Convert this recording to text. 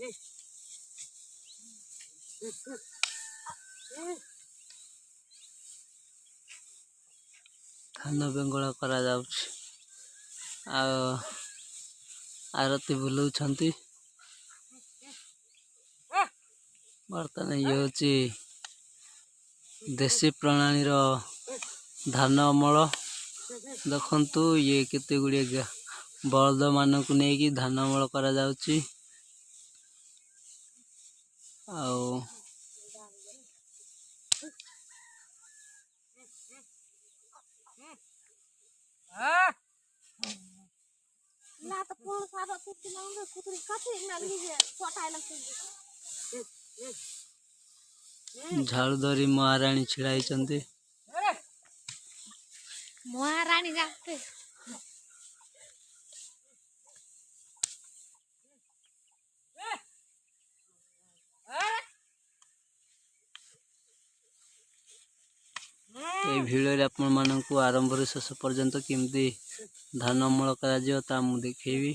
धान बेंगला करा जाउछि आ आरती बुलाउछंती। बर्तमान ये होची देशी प्रणाली रो धान अमल। देखंतु ये केते गुड़े बलद मान को नहीं कि धान अमल करा जाउछि। आउ ना तो पूर्ण सारा कुछ ना उनके कुतरी काटे ना लीजिए छोटा लगते झाड़ूधरी महाराणी छिड़ाई चंदी। महारानी जाते भिडियो आपण मानक आरंभ शेष पर्यंत केमती धान अमल करा ता मु देखैबी।